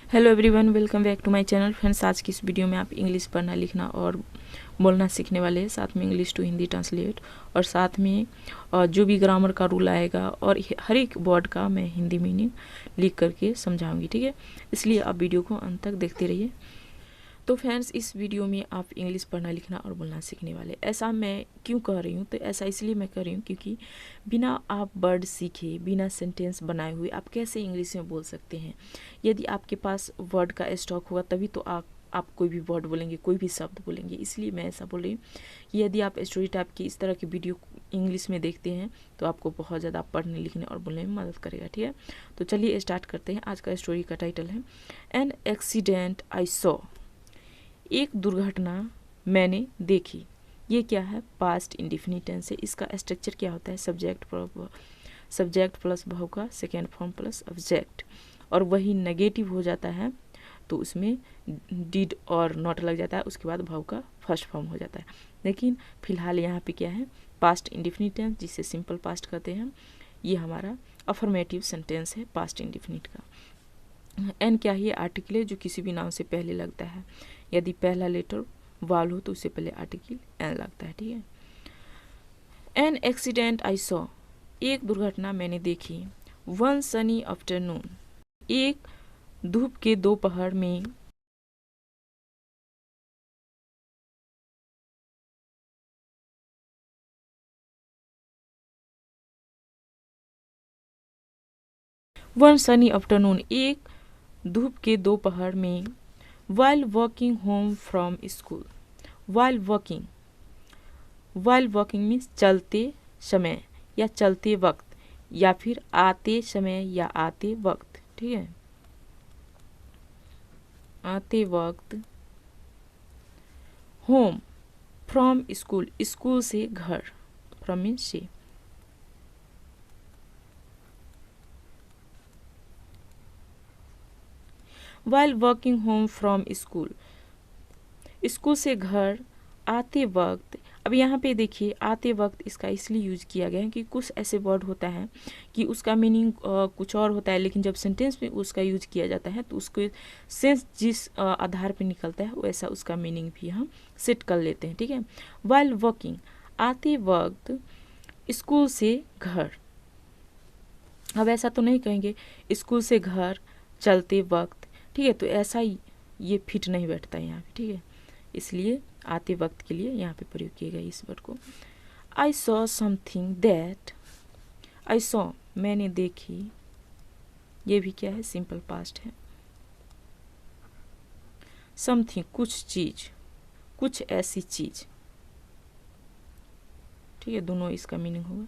Hello everyone, welcome back to my channel. Friends, आज की इस वीडियो में आप इंग्लिश पढ़ना, लिखना और बोलना सीखने वाले हैं। साथ में इंग्लिश टू हिंदी ट्रांसलेट और साथ में जो भी ग्रामर का रूल आएगा और हर एक वर्ड का मैं हिंदी मीनिंग लिख करके समझाऊंगी, ठीक है। इसलिए आप वीडियो को अंत तक देखते रहिए। तो फ्रेंड्स, इस वीडियो में आप इंग्लिश पढ़ना, लिखना और बोलना सीखने वाले। ऐसा मैं क्यों कह रही हूँ? तो ऐसा इसलिए मैं कह रही हूँ क्योंकि बिना आप वर्ड सीखे, बिना सेंटेंस बनाए हुए आप कैसे इंग्लिश में बोल सकते हैं। यदि आपके पास वर्ड का स्टॉक होगा तभी तो आप कोई भी वर्ड बोलेंगे, कोई भी शब्द बोलेंगे। इसलिए मैं ऐसा बोल रही हूँ कि यदि आप स्टोरी टाइप की इस तरह की वीडियो इंग्लिश में देखते हैं तो आपको बहुत ज़्यादा पढ़ने, लिखने और बोलने में मदद करेगा, ठीक है। तो चलिए स्टार्ट करते हैं। आज का स्टोरी का टाइटल है एन एक्सीडेंट आई सॉ। एक दुर्घटना मैंने देखी। ये क्या है? पास्ट इंडेफिनिट टेंस है। इसका स्ट्रक्चर क्या होता है? सब्जेक्ट प्लस वर्ब का सेकेंड फॉर्म प्लस ऑब्जेक्ट, और वही नेगेटिव हो जाता है तो उसमें डिड और नॉट लग जाता है, उसके बाद वर्ब का फर्स्ट फॉर्म हो जाता है। लेकिन फिलहाल यहाँ पे क्या है? पास्ट इंडेफिनिट टेंस, जिसे सिंपल पास्ट कहते हैं। ये हमारा अफर्मेटिव सेंटेंस है पास्ट इंडेफिनिट का। एन क्या है? आर्टिकल है जो किसी भी नाउन से पहले लगता है। यदि पहला लेटर वाल हो तो उससे पहले आर्टिकल एन लगता है, ठीक है। An accident I saw. एक दुर्घटना मैंने देखी। One Sunny afternoon. एक धूप के दोपहर में। वन सनी आफ्टरनून, एक धूप के दोपहर में। While walking home from school. While walking means चलते समय या चलते वक्त या फिर आते समय या आते वक्त, ठीक है। आते वक्त। होम फ्रॉम स्कूल, स्कूल से घर, फ्रॉम मीन्स से। While walking home from school, school से घर आते वक्त। अब यहाँ पे देखिए, आते वक्त इसका इसलिए यूज किया गया है कि कुछ ऐसे वर्ड होता है कि उसका मीनिंग कुछ और होता है, लेकिन जब सेंटेंस में उसका यूज किया जाता है तो उसको सेंस जिस आधार पे निकलता है वैसा उसका मीनिंग भी हम सेट कर लेते हैं, ठीक है। वाइल वॉकिंग, आते वक्त स्कूल से घर। अब ऐसा तो नहीं कहेंगे स्कूल से घर चलते वक्त, ठीक है। तो ऐसा ही ये फिट नहीं बैठता है यहाँ पे, ठीक है। इसलिए आते वक्त के लिए यहाँ पे प्रयोग किया गया इस वर्ड को। I saw something that. I saw मैंने देखी, ये भी क्या है? सिंपल पास्ट है। समथिंग कुछ चीज, कुछ ऐसी चीज, ठीक है। दोनों इसका मीनिंग होगा।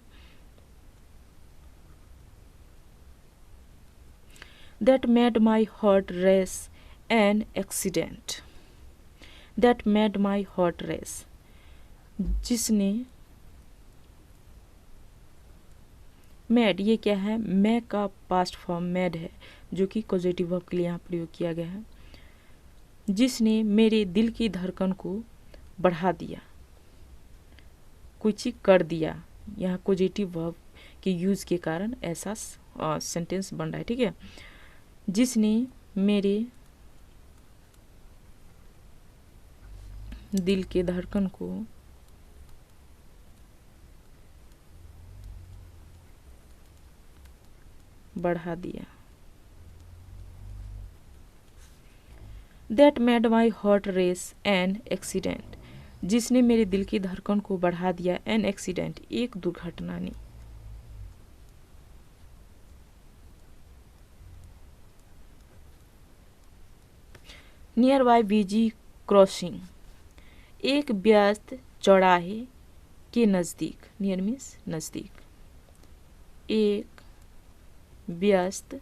That made my heart race an accident. That made my heart race, जिसने। मेड, ये क्या है? मै का पास्ट फॉर्म मेड है, जो कि पॉजिटिव वर्ब के लिए यहाँ प्रयोग किया गया है। जिसने मेरे दिल की धड़कन को बढ़ा दिया, कुछ कर दिया। यहाँ पॉजिटिव वर्ब के यूज के कारण ऐसा सेंटेंस बन रहा है, ठीक है। जिसने मेरे दिल के धड़कन को बढ़ा दिया। That made my heart race an accident, जिसने मेरे दिल की धड़कन को बढ़ा दिया। एन एक्सीडेंट, एक दुर्घटना ने। नियर बाय बिजी क्रॉसिंग, एक व्यस्त चौराहे के नज़दीक। नियर मीन्स नज़दीक। एक व्यस्त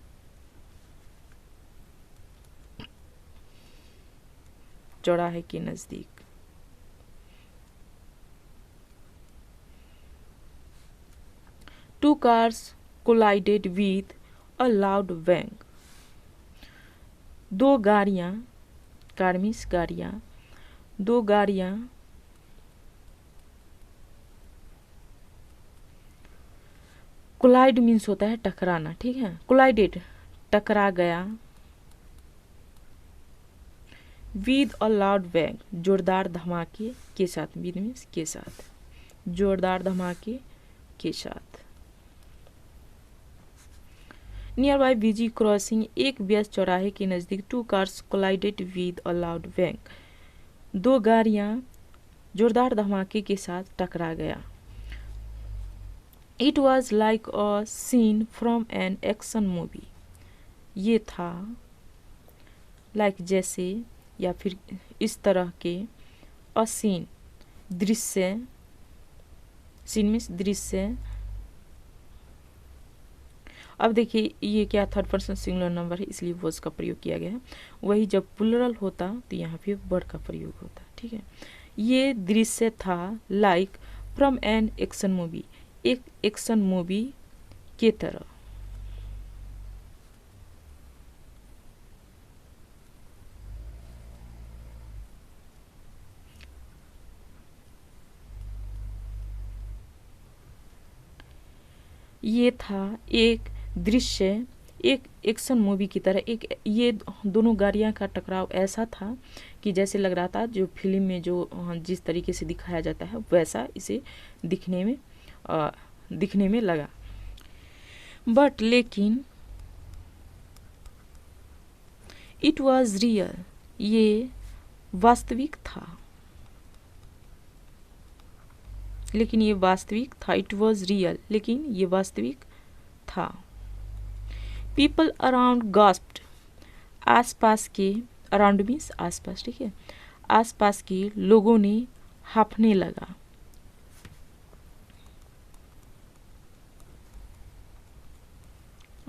चौराहे के नज़दीक। Two cars collided with a loud bang. दो गाड़ियाँ, कार मीन्स गाड़ियाँ, दो गाड़ियाँ कोलाइड मीन्स होता है टकराना, ठीक है। कोलाइडेड टकरा गया विद अ लाउड बैंग, जोरदार धमाके के साथ, विद मीन्स के साथ, जोरदार धमाके के साथ। नियर बाय बिजी क्रॉसिंग, एक व्यस्त चौराहे के नज़दीक two cars collided with a loud bang, दो गाड़ियाँ जोरदार धमाके के साथ टकरा गया। It was like a scene from an action movie, ये था लाइक जैसे या फिर इस तरह के, अ सीन दृश्य, सीन मीन्स दृश्य। अब देखिए ये क्या थर्ड पर्सन सिंगुलर नंबर है, इसलिए वॉज का प्रयोग किया गया है। वही जब प्लुरल होता तो यहाँ पे वर्ड का प्रयोग होता, ठीक है। ये दृश्य था like from an action movie, एक एक्शन मूवी के तरह। ये था एक दृश्य एक एक्शन मूवी की तरह, एक ये दोनों गाड़ियाँ का टकराव ऐसा था कि जैसे लग रहा था जो फिल्म में जो जिस तरीके से दिखाया जाता है वैसा इसे दिखने में लगा। बट लेकिन इट वॉज रियल, ये वास्तविक था, लेकिन ये वास्तविक था। इट वॉज रियल, लेकिन ये वास्तविक था। पीपल अराउंड गास्प्ड, आसपास के, अराउंड मीन्स आसपास, ठीक है, आसपास के लोगों ने हांफने लगा।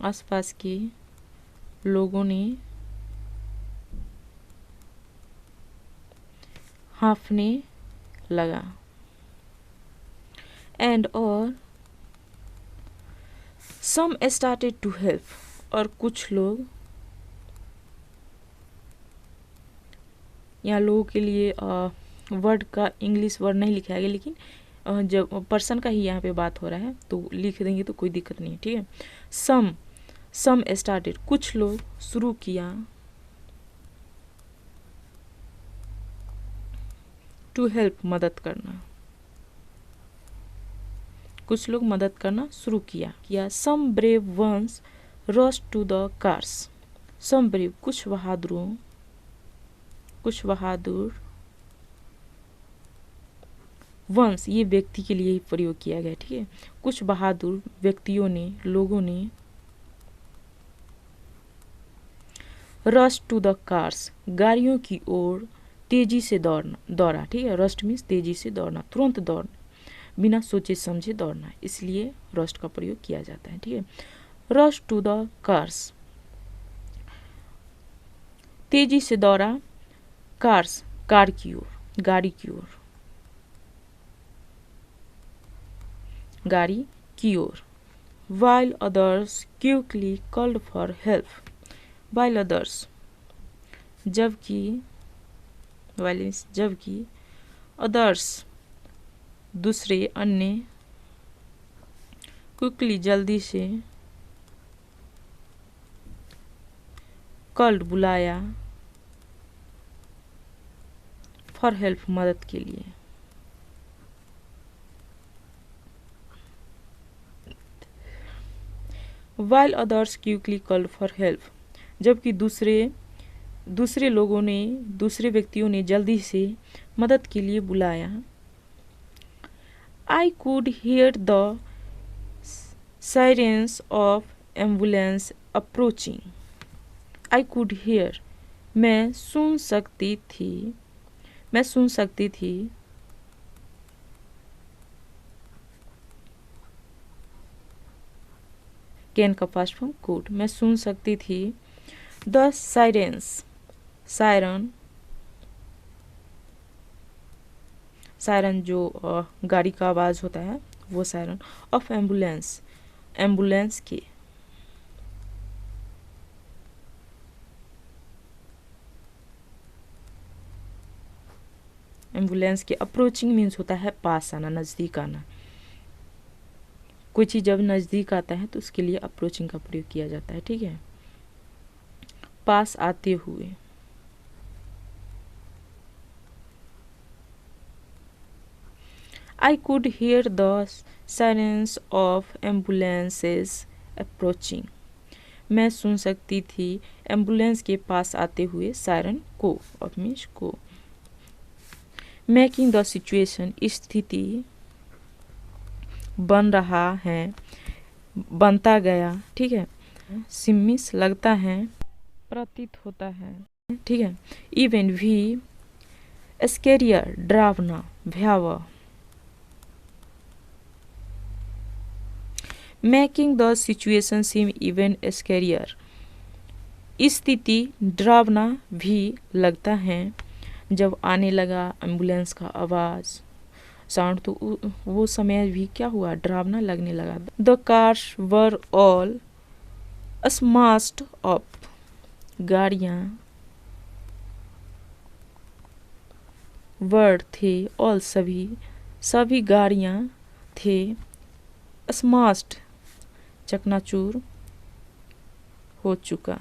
आसपास के लोगों ने हांफने लगा। एंड और सम स्टार्टेड टू हेल्प, और कुछ लोग, यहाँ लोगों के लिए वर्ड का इंग्लिश वर्ड नहीं लिखा गया, लेकिन जब पर्सन का ही यहाँ पे बात हो रहा है तो लिख देंगे तो कोई दिक्कत नहीं है, ठीक है। सम स्टार्टेड, कुछ लोग शुरू किया, टू हेल्प मदद करना, कुछ लोग मदद करना शुरू किया। Some brave ones rush to the cars, some brave, कुछ बहादुर, वंस ये व्यक्ति के लिए ही प्रयोग किया गया, ठीक है। कुछ बहादुर व्यक्तियों ने, लोगों ने, रश टू द कार्स, गाड़ियों की ओर तेजी से दौड़ा, ठीक है। रस्ट मीन्स तेजी से दौड़ना, तुरंत दौड़ना, बिना सोचे समझे दौड़ना, इसलिए रस्ट का प्रयोग किया जाता है, ठीक है। रश टू द कार्स, तेजी से दौड़ा, कार्स कार की ओर, गाड़ी की ओर, गाड़ी की ओर। while others quickly called for help, while others, जबकि, others दूसरे, अन्य, क्विकली जल्दी से, कॉल्ड बुलाया, फॉर हेल्प मदद के लिए। while others quickly called for help, जबकि दूसरे लोगों ने, दूसरे व्यक्तियों ने जल्दी से मदद के लिए बुलाया। I could hear the sirens of ambulance approaching. I could hear, मैं सुन सकती थी, कैन का पास्ट फॉर्म could, मैं सुन सकती थी। द साइरेंस, सायरन जो गाड़ी का आवाज़ होता है वो सायरन, ऑफ एम्बुलेंस के, अप्रोचिंग मीन्स होता है पास आना, नज़दीक आना। कोई चीज़ जब नज़दीक आता है तो उसके लिए अप्रोचिंग का प्रयोग किया जाता है, ठीक है। पास आते हुए, I could hear the sirens of ambulances approaching. मैं सुन सकती थी एम्बुलेंस के पास आते हुए सायरन को, ऑफ मीन्स को. मेकिंग द सिचुएशन, स्थिति बन रहा है, बनता गया, ठीक है. सिमिस लगता है, प्रतीत होता है, ठीक है. इवन भी स्कैरियर डरावना, भयावह. Making the situation seem even scarier, स्थिति डरावना भी लगता है. जब आने लगा एम्बुलेंस का आवाज़, साउंड, तो वो समय भी क्या हुआ, डरावना लगने लगा. The cars were all smashed up, गाड़ियाँ वर थे, ऑल सभी गाड़ियाँ थे, स्माश्ड चकनाचूर हो चुका.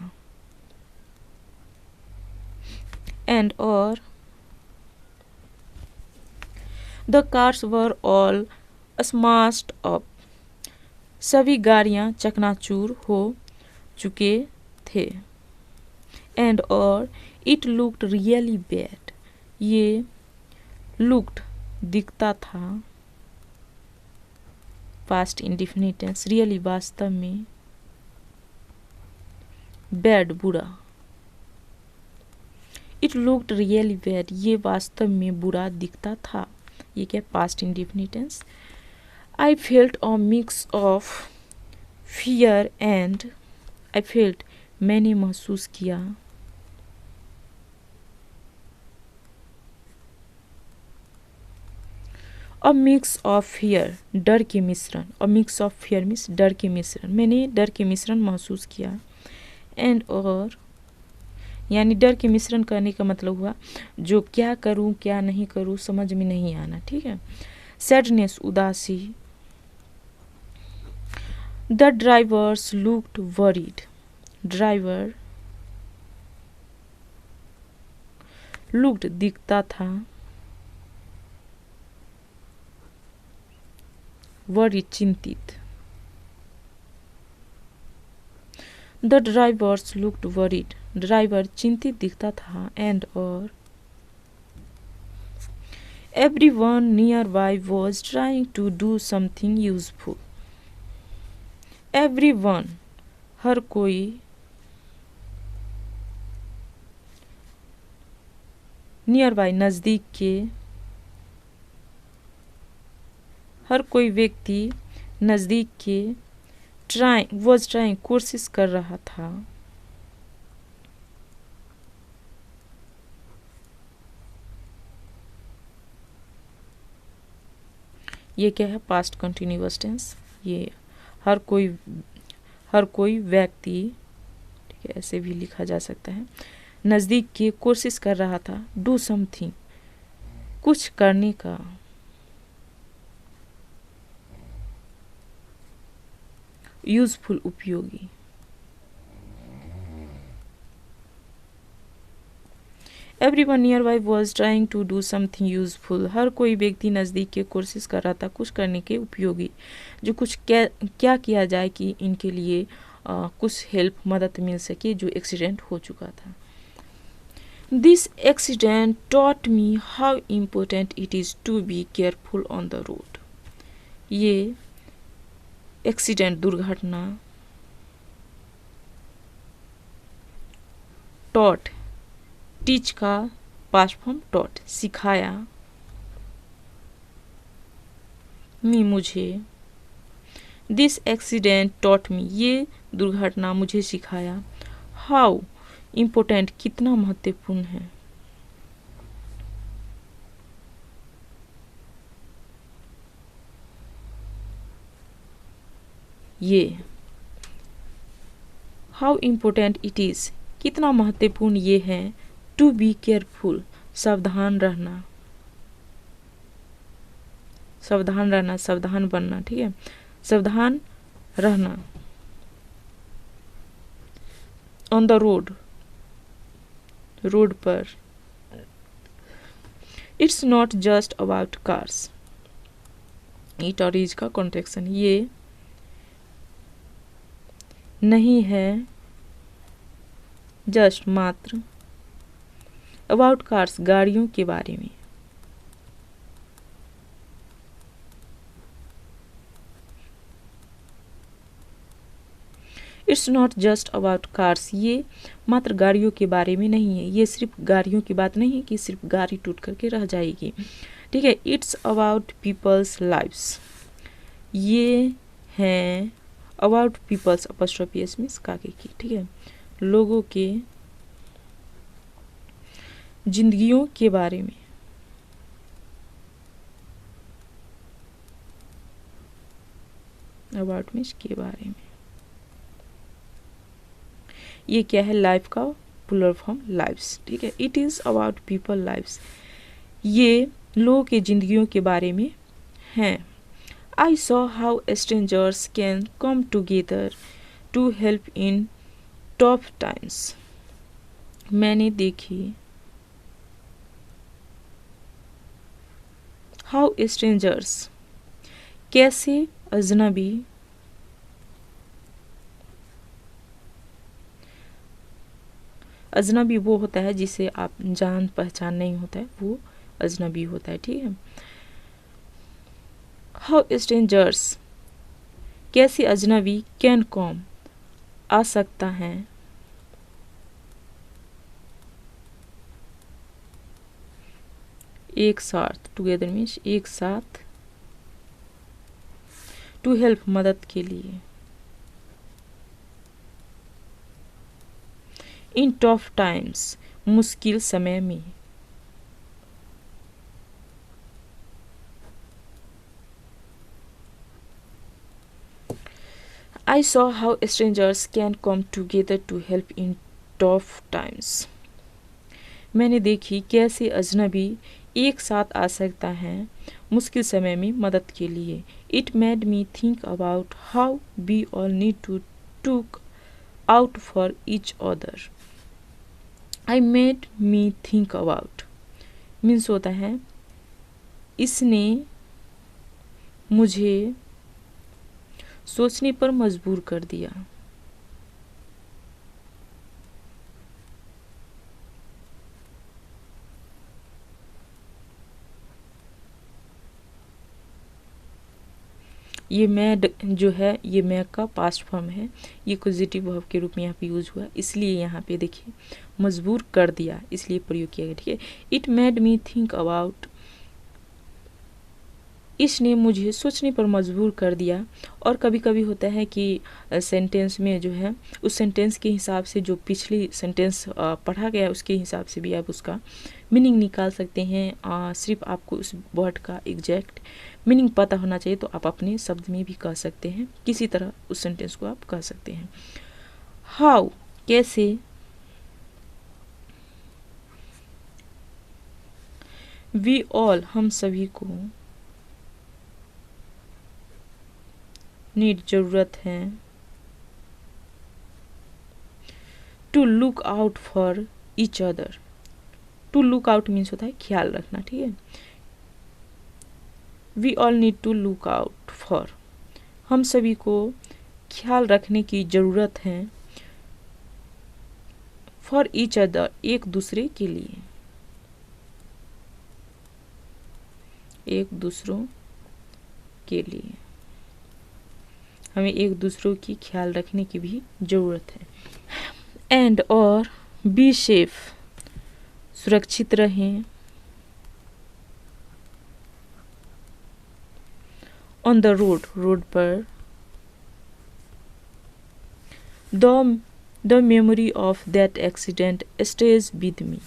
एंड और the cars were all smashed up, सभी गाड़ियाँ चकनाचूर हो चुके थे. एंड और इट लुक्ड रियली बैड, ये लुक्ड दिखता था, पास्ट इंडेफिनिट टेंस, रियली वास्तव में, बैड बुरा. इट लुक्ड रियली बैड, ये वास्तव में बुरा दिखता था, ये क्या, past indefinite tense. I felt a mix of fear and, I felt मैंने महसूस किया, अ मिक्स ऑफ फियर, डर के मिश्रण. अ मिक्स ऑफ फियर मीन्स डर के मिश्रण, मैंने डर के मिश्रण महसूस किया. एंड और यानी डर के मिश्रण करने का मतलब हुआ जो क्या करूं क्या नहीं करूं समझ में नहीं आना, ठीक है. सैडनेस, उदासी. The drivers looked worried, driver looked दिखता था, वरीड चिंतित. The drivers looked worried, driver चिंतित दिखता था. एंड और everyone nearby was trying to do something useful. Everyone, हर कोई, नियर बाय नज़दीक के, हर कोई व्यक्ति नज़दीक के, वॉज ट्राइंग कोशिश कर रहा था, ये क्या है, पास्ट कंटिन्यूअस टेंस. ये हर कोई व्यक्ति, ठीक है, ऐसे भी लिखा जा सकता है, नज़दीक की कोशिश कर रहा था. डू समथिंग, कुछ करने का. यूजफुल, उपयोगी. Everyone nearby was trying to do something useful, हर कोई व्यक्ति नज़दीक के कोशिश कर रहा था कुछ करने के उपयोगी. जो कुछ क्या किया जाए कि इनके लिए कुछ हेल्प, मदद मिल सके जो एक्सीडेंट हो चुका था. This accident taught me how important it is to be careful on the road. ये एक्सीडेंट, दुर्घटना, टॉट, टीच का पास्ट फॉर्म टॉट, सिखाया, मी मुझे. दिस एक्सीडेंट टॉट मी, ये दुर्घटना मुझे सिखाया. हाउ इम्पोर्टेंट, कितना महत्वपूर्ण है. ये हाउ इम्पोर्टेंट इट इज़, कितना महत्वपूर्ण ये है. टू बी केयरफुल, सावधान रहना, सावधान रहना, सावधान बनना, ठीक है, सावधान रहना. ऑन द रोड, रोड पर. It's not just about cars, it और इज का कॉन्ट्रैक्शन, ये नहीं है जस्ट मात्र अबाउट कार्स गाड़ियों के बारे में, it's not just about cars, ये मात्र गाड़ियों के बारे में नहीं है, ये सिर्फ गाड़ियों की बात नहीं है कि सिर्फ गाड़ी टूट करके रह जाएगी, ठीक है। इट्स अबाउट पीपल्स लाइव्स, ये है about people's apostrophe S means काके की, ठीक है, लोगों के जिंदगियों के बारे में, अबाउट मींस के बारे में। ये क्या है, लाइफ का प्लूरल फॉर्म लाइव्स, ठीक है। It is about people lives, ये लोगों के जिंदगियों के बारे में हैं। I saw how strangers can come together to help in tough times, मैंने देखी हाउ स्ट्रेंजर्स कैसे अजनबी अजनबी वो होता है जिसे आप जान पहचान नहीं होता है, वो अजनबी होता है, ठीक है। हाउ स्ट्रेंजर्स कैसे अजनबी कैन कम आ सकता है, एक साथ, टुगेदर मीन्स एक साथ, टू हेल्प मदद के लिए, इन टफ टाइम्स मुश्किल समय में, I saw how strangers can come together to help in tough times. मैंने देखी कैसे अजनबी एक साथ आ सकता है मुश्किल समय में मदद के लिए। It made me think about how we all need to look out for each other. I made me think about means होता है इसने मुझे सोचने पर मजबूर कर दिया। ये मैड जो है ये मैड का पास्ट फॉर्म है, ये पॉजिटिव वर्ब के रूप में यहाँ पे यूज हुआ, इसलिए यहाँ पे देखिए मजबूर कर दिया इसलिए प्रयोग किया गया, ठीक है। It made me think about, इसने मुझे सोचने पर मजबूर कर दिया। और कभी कभी होता है कि सेंटेंस में जो है उस सेंटेंस के हिसाब से जो पिछली सेंटेंस पढ़ा गया उसके हिसाब से भी आप उसका मीनिंग निकाल सकते हैं। सिर्फ आपको उस वर्ड का एग्जैक्ट मीनिंग पता होना चाहिए तो आप अपने शब्द में भी कह सकते हैं, किसी तरह उस सेंटेंस को आप कह सकते हैं। हाउ कैसे, वी ऑल हम सभी को, नीड जरूरत है, to look out for each other, to look out means होता है ख्याल रखना, ठीक है। We all need to look out for, हम सभी को ख्याल रखने की जरूरत है, फॉर ईच अदर एक दूसरे के लिए, एक दूसरों के लिए हमें एक दूसरों की ख्याल रखने की भी जरूरत है। एंड और बी सेफ सुरक्षित रहें, ऑन द रोड रोड पर, the memory of that accident stage with me,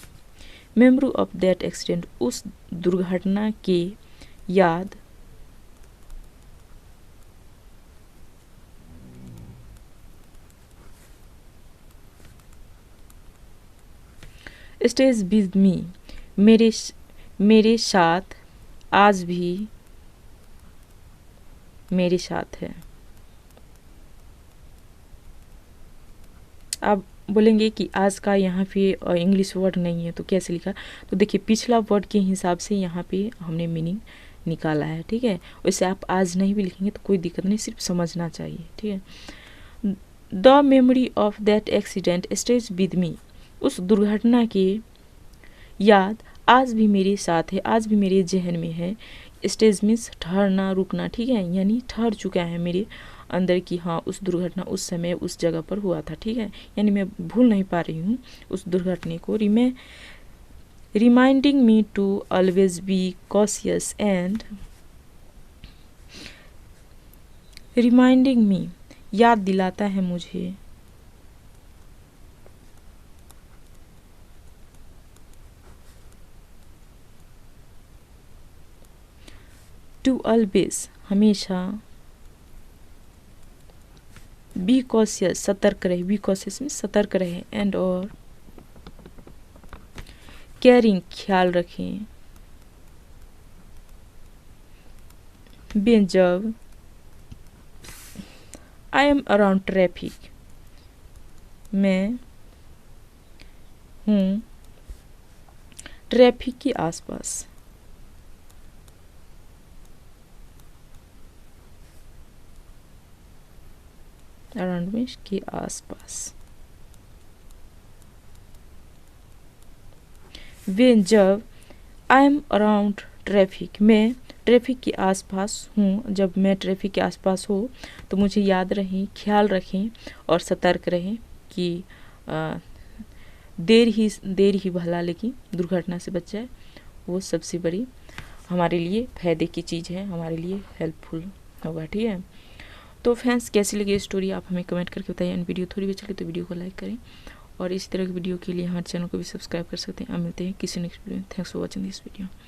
memory of that accident उस दुर्घटना की याद स्टेज विद मी मेरे साथ आज भी मेरे साथ है। आप बोलेंगे कि आज का यहाँ पे इंग्लिश वर्ड नहीं है तो कैसे लिखा, तो देखिए पिछला वर्ड के हिसाब से यहाँ पे हमने मीनिंग निकाला है, ठीक है। वैसे आप आज नहीं भी लिखेंगे तो कोई दिक्कत नहीं, सिर्फ समझना चाहिए, ठीक है। The memory of that accident stage with me, उस दुर्घटना की याद आज भी मेरे साथ है, आज भी मेरे जहन में है। स्टेज मीन्स ठहरना, रुकना, ठीक है, यानी ठहर चुका है मेरे अंदर की हाँ उस दुर्घटना उस समय उस जगह पर हुआ था, ठीक है। यानी मैं भूल नहीं पा रही हूँ उस दुर्घटना को। Reminding me to always be cautious and reminding me, याद दिलाता है मुझे टू ऑलवेज, हमेशा, बी कॉशियस, सतर्क रहे, बी कॉशियस में सतर्क रहे, एंड और केयरिंग, ख्याल रखें, जब आई एम अराउंड ट्रैफिक, मैं हूँ ट्रैफिक के आसपास, अराउंड में के आसपास, वेन, जब, आई एम अराउंड ट्रैफिक, मैं ट्रैफिक के आसपास हूँ, जब मैं ट्रैफिक के आसपास हो तो मुझे याद रहें, ख्याल रखें और सतर्क रहें कि देर ही भला लेकिन दुर्घटना से बच जाए, वो सबसे बड़ी हमारे लिए फ़ायदे की चीज़ है, हमारे लिए हेल्पफुल होगा, ठीक है। तो फ्रेंड्स कैसी लगी स्टोरी आप हमें कमेंट करके बताइए, एंड वीडियो थोड़ी भी चले तो वीडियो को लाइक करें और इसी तरह की वीडियो के लिए हमारे चैनल को भी सब्सक्राइब कर सकते हैं। अब मिलते हैं किसी नेक्स्ट वीडियो में। Thanks for watching this video.